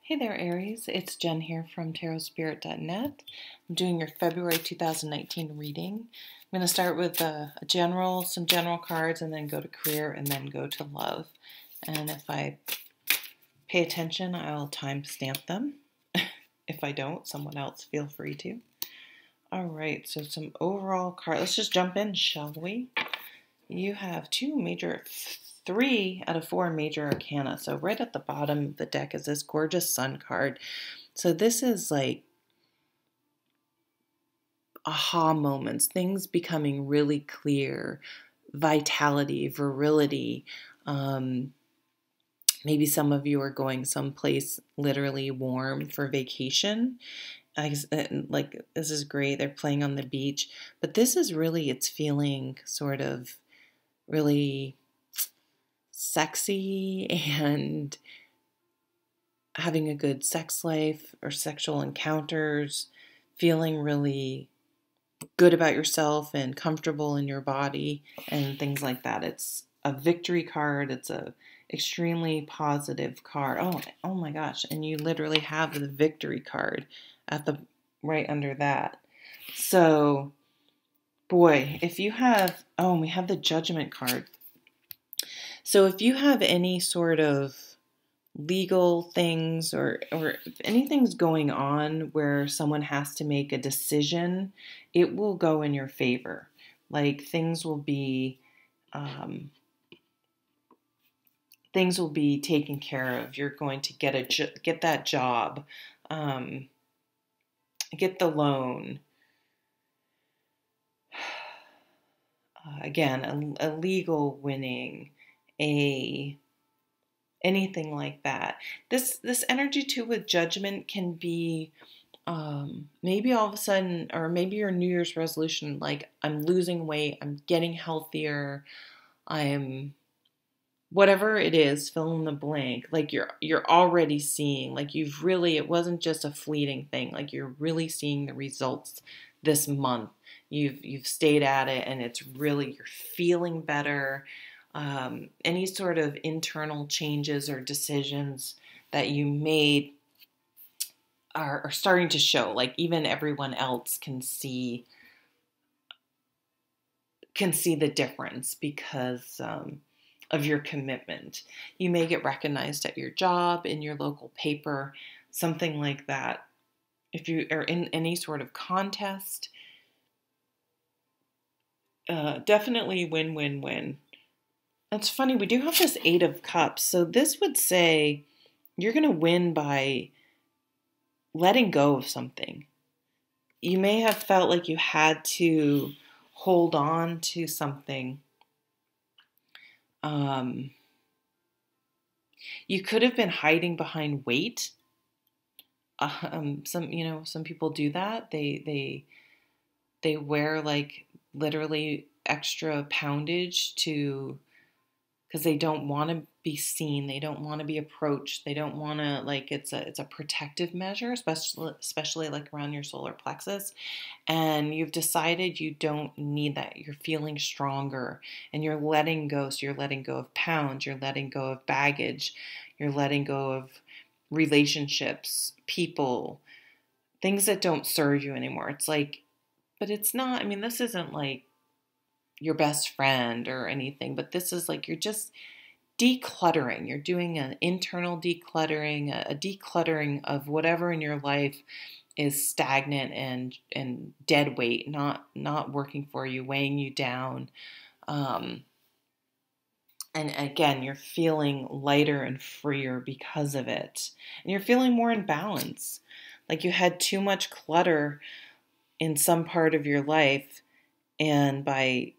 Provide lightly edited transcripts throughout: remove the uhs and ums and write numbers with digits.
Hey there, Aries. It's Jen here from tarotspirit.net. I'm doing your February 2019 reading. I'm going to start with some general cards, and then go to career, and then go to love. And if I pay attention, I'll timestamp them. If I don't, someone else feel free to. All right, so some overall cards. Let's just jump in, shall we? You have 3 out of 4 major arcana. So right at the bottom of the deck is this gorgeous sun card. So this is like aha moments, things becoming really clear, vitality, virility. Maybe some of you are going someplace literally warm for vacation. Like, this is great. They're playing on the beach. But this is really, it's feeling sort of really sexy and having a good sex life or sexual encounters, feeling really good about yourself and comfortable in your body and things like that. It's a victory card. It's a extremely positive card. Oh my gosh. And you literally have the victory card at the right under that. So, boy, if you have, we have the judgment card. So if you have any sort of legal things or if anything's going on where someone has to make a decision, it will go in your favor. Like things will be taken care of. You're going to get that job, get the loan. Again, a legal winning, anything like that. This energy too with judgment can be maybe all of a sudden, or maybe your New Year's resolution, like I'm losing weight, I'm getting healthier, I'm whatever it is, fill in the blank. Like you're already seeing, like it wasn't just a fleeting thing. Like you're really seeing the results this month. You've stayed at it, and you're feeling better. Any sort of internal changes or decisions that you made are starting to show. Like even everyone else can see the difference because of your commitment. You may get recognized at your job, in your local paper, something like that. If you are in any sort of contest, definitely win, win, win. It's funny, we do have this 8 of Cups. So this would say you're going to win by letting go of something. You may have felt like you had to hold on to something. You could have been hiding behind weight. Some people do that. They wear like literally extra poundage because they don't want to be seen. They don't want to be approached. They don't want to, like, it's a protective measure, especially like around your solar plexus. And you've decided you don't need that. You're feeling stronger and you're letting go. So you're letting go of pounds. You're letting go of baggage. You're letting go of relationships, people, things that don't serve you anymore. It's like, but it's not, I mean, this isn't like your best friend or anything, but this is like you're just decluttering. You're doing an internal decluttering, a decluttering of whatever in your life is stagnant and dead weight, not working for you, weighing you down. And again, you're feeling lighter and freer because of it. And you're feeling more in balance. Like you had too much clutter in some part of your life, and by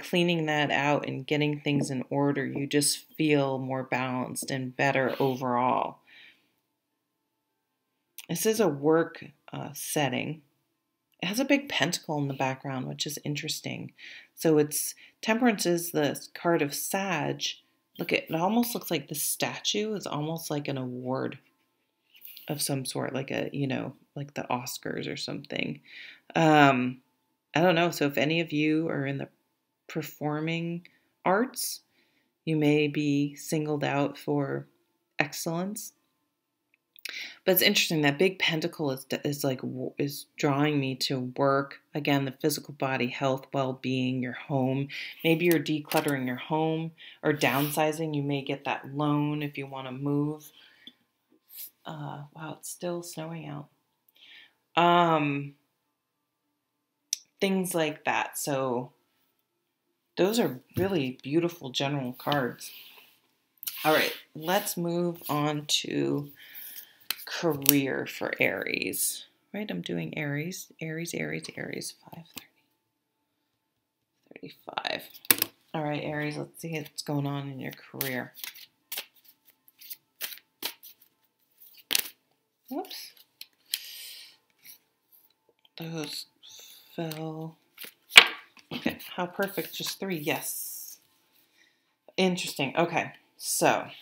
cleaning that out and getting things in order, you just feel more balanced and better overall. This is a work setting. It has a big pentacle in the background, which is interesting. So Temperance is the card of Sag. Look, it almost looks like the statue is almost like an award of some sort, like like the Oscars or something. I don't know. So if any of you are in the performing arts, you may be singled out for excellence. But it's interesting that big pentacle is drawing me to work again, the physical body, health, well-being, your home. Maybe you're decluttering your home or downsizing. You may get that loan if you want to move. Wow, it's still snowing out. Things like that. So those are really beautiful general cards. All right, let's move on to career for Aries. Right, I'm doing Aries. Aries, 5:35. All right, Aries, let's see what's going on in your career. Whoops. Those fell. Okay, how perfect, just 3, yes. Interesting, okay, so I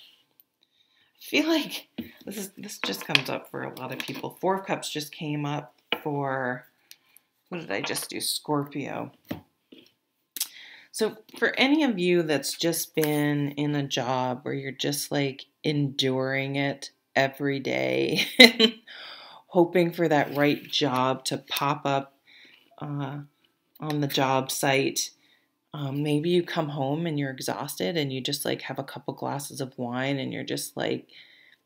feel like this just comes up for a lot of people. 4 of Cups just came up for, what did I just do? Scorpio. So for any of you that's just been in a job where you're just like enduring it every day, hoping for that right job to pop up on the job site. Maybe you come home and you're exhausted and you just like have a couple glasses of wine and you're just like,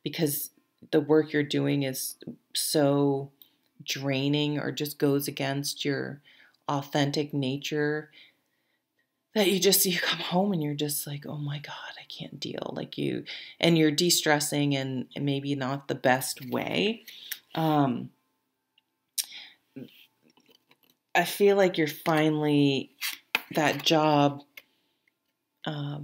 because the work you're doing is so draining or just goes against your authentic nature, that you come home and you're just like, oh my God, I can't deal. And you're de-stressing and maybe not the best way. I feel like you're finally that job, no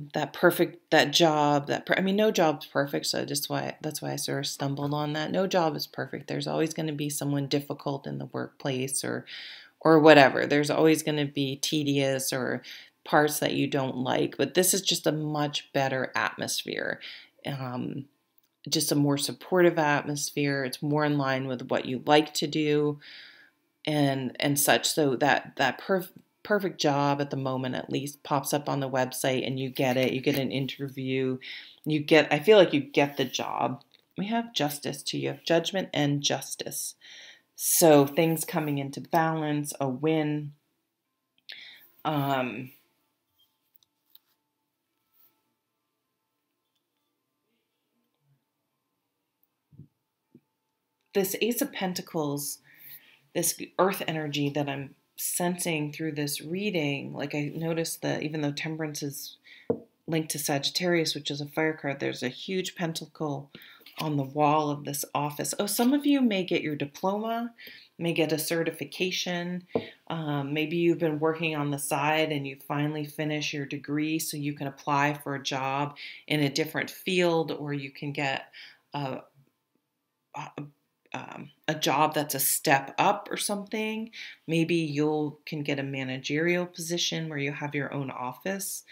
job's perfect. So that's why I sort of stumbled on that. No job is perfect. There's always going to be someone difficult in the workplace or whatever. There's always going to be tedious or parts that you don't like, but this is just a much better atmosphere. Just a more supportive atmosphere. It's more in line with what you like to do and such. So that perfect job at the moment at least pops up on the website and you get it. You get an interview. I feel like you get the job. We have justice too. You have judgment and justice. So things coming into balance, a win. This Ace of Pentacles, this earth energy that I'm sensing through this reading, like I noticed that even though Temperance is linked to Sagittarius, which is a fire card, there's a huge pentacle on the wall of this office. Oh, some of you may get your diploma, may get a certification. Maybe you've been working on the side and you finally finish your degree so you can apply for a job in a different field, or you can get a job that's a step up or something. Maybe you can get a managerial position where you have your own office.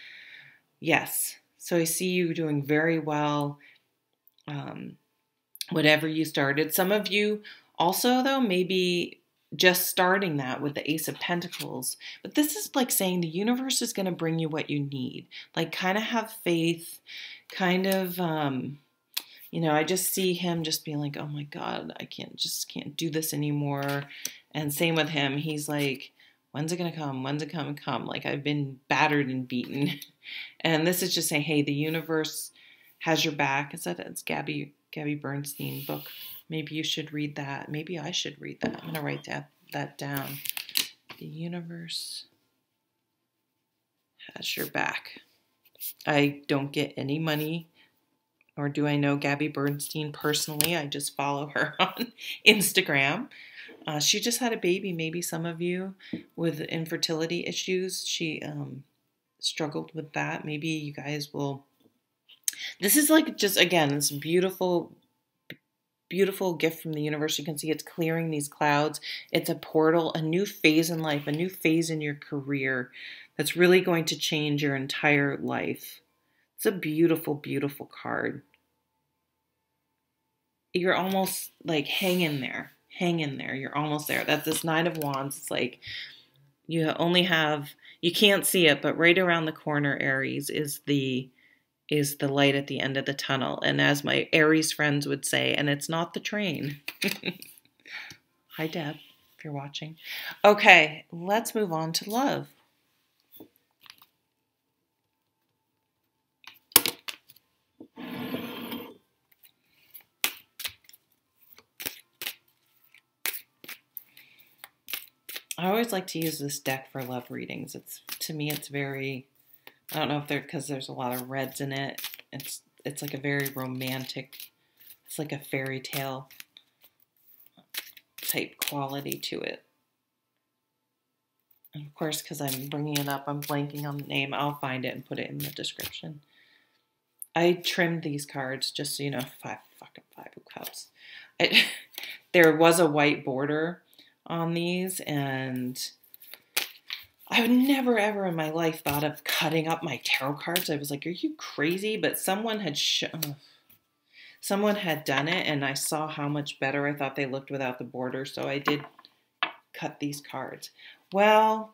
Yes. So I see you doing very well. Whatever you started. Some of you also, though, maybe just starting that with the Ace of Pentacles. But this is like saying the universe is going to bring you what you need. Like, kind of have faith, kind of, I just see him just being like, oh my God, I can't do this anymore. And same with him. He's like, when's it going to come? When's it going to come? Like, I've been battered and beaten. And this is just saying, hey, the universe has your back. It's Gabby Bernstein book. Maybe you should read that. Maybe I should read that. I'm going to write that down. The universe has your back. I don't get any money, nor do I know Gabby Bernstein personally. I just follow her on Instagram. She just had a baby. Maybe some of you with infertility issues, she struggled with that. Maybe you guys will. This is like just, again, this beautiful, beautiful gift from the universe. You can see it's clearing these clouds. It's a portal, a new phase in life, a new phase in your career that's really going to change your entire life. It's a beautiful, beautiful card. You're almost like, hang in there. You're almost there. That's this Nine of Wands. It's like you can't see it, but right around the corner, Aries, is the is the light at the end of the tunnel. And as my Aries friends would say, and it's not the train. Hi, Deb, if you're watching. Okay, let's move on to love. I always like to use this deck for love readings. To me, it's very, I don't know if because there's a lot of reds in it. It's like a very romantic, it's like a fairy tale type quality to it. And of course, because I'm bringing it up, I'm blanking on the name. I'll find it and put it in the description. I trimmed these cards just so you know, five of cups. There was a white border on these, and I would never ever in my life thought of cutting up my tarot cards. I was like, are you crazy? But someone had done it, and I saw how much better I thought they looked without the border, so I did cut these cards. Well,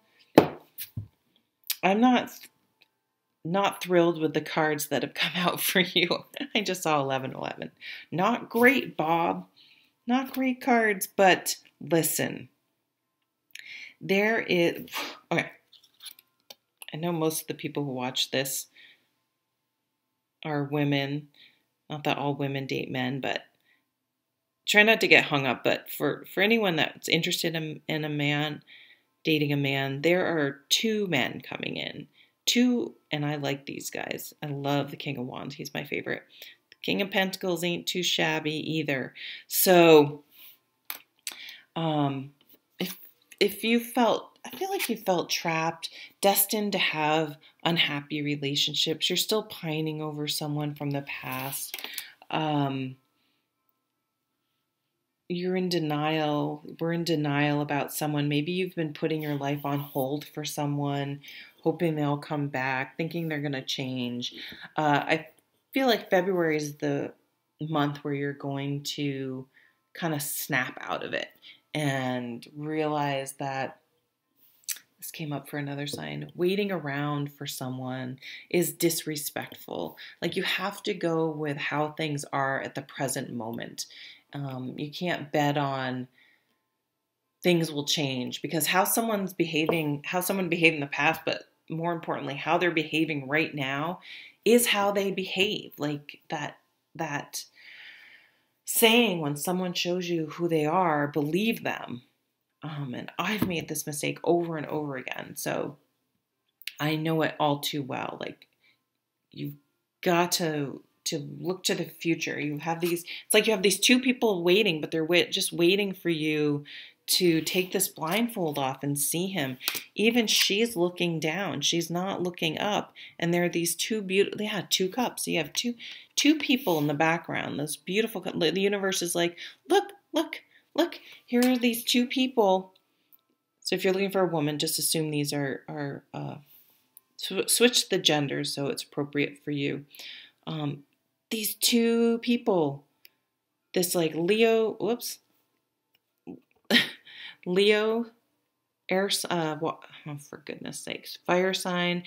I'm not thrilled with the cards that have come out for you. I just saw 1111. Not great, Bob. Not great cards, but listen. Okay. I know most of the people who watch this are women. Not that all women date men, but try not to get hung up. But for anyone that's interested in a man, dating a man, there are 2 men coming in. 2, and I like these guys. I love the King of Wands. He's my favorite. The King of Pentacles ain't too shabby either. So, if you I feel like you felt trapped, destined to have unhappy relationships, you're still pining over someone from the past. You're in denial. We're in denial about someone. Maybe you've been putting your life on hold for someone, hoping they'll come back, thinking they're going to change. I feel like February is the month where you're going to kind of snap out of it and realize that this came up for another sign. Waiting around for someone is disrespectful. Like, you have to go with how things are at the present moment. You can't bet on things will change, because how someone behaved in the past, but more importantly, how they're behaving right now is how they behave. Like that saying, when someone shows you who they are, believe them. And I've made this mistake over and over again. So I know it all too well. Like, you've got to look to the future. It's like you have these 2 people waiting, but they're just waiting for you to take this blindfold off and see him. Even she's looking down. She's not looking up. And there are these 2 beautiful, 2 cups. So you have two people in the background. Those beautiful, the universe is like, look, here are these 2 people. So if you're looking for a woman, just assume these are switch the genders so it's appropriate for you. These 2 people, this like Leo, air, for goodness sakes, fire sign,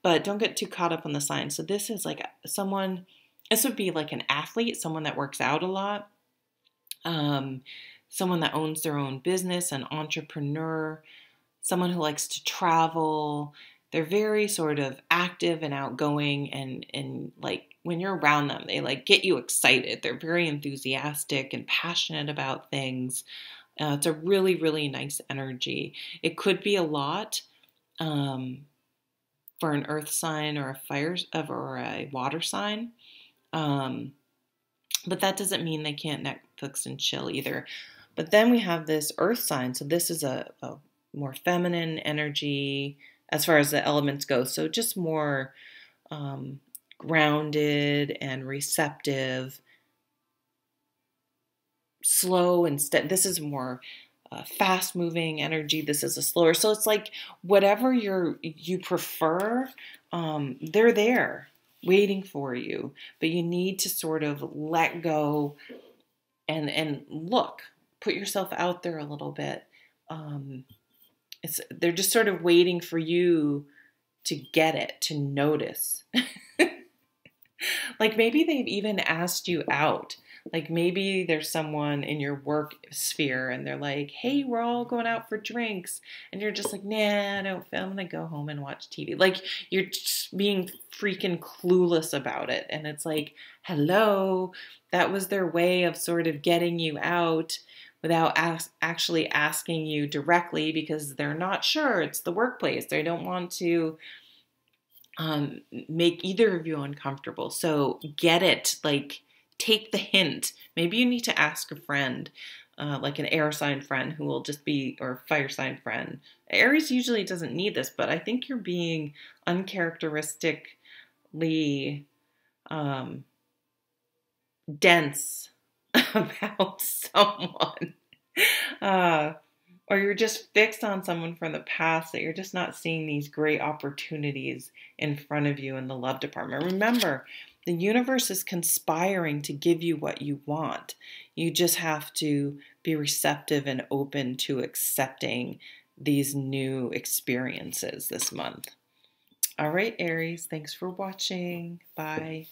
but don't get too caught up on the sign. So this is like this would be like an athlete, someone that works out a lot, someone that owns their own business, an entrepreneur, someone who likes to travel. They're very sort of active and outgoing, and like when you're around them, they like get you excited. They're very enthusiastic and passionate about things. It's a really, really nice energy. It could be a lot for an earth sign or a water sign. But that doesn't mean they can't Netflix and chill either. But then we have this earth sign. So this is a more feminine energy as far as the elements go. So just more grounded and receptive, slow and steady. This is more fast moving energy. This is a slower. So it's like whatever you prefer, they're there waiting for you, but you need to sort of let go and put yourself out there a little bit. They're just sort of waiting for you to get it, to notice. Like maybe they've even asked you out. Like maybe there's someone in your work sphere and they're like, hey, we're all going out for drinks. And you're just like, nah, I don't feel, I'm going to go home and watch TV. Like you're just being freaking clueless about it. And it's like, hello, that was their way of sort of getting you out without actually asking you directly because they're not sure. It's the workplace. They don't want to make either of you uncomfortable. So get it. Like, take the hint. Maybe you need to ask a friend, like an air sign friend who will just be, or fire sign friend. Aries usually doesn't need this, but I think you're being uncharacteristically dense about someone. Or you're just fixed on someone from the past that you're just not seeing these great opportunities in front of you in the love department. Remember, the universe is conspiring to give you what you want. You just have to be receptive and open to accepting these new experiences this month. All right, Aries, thanks for watching. Bye.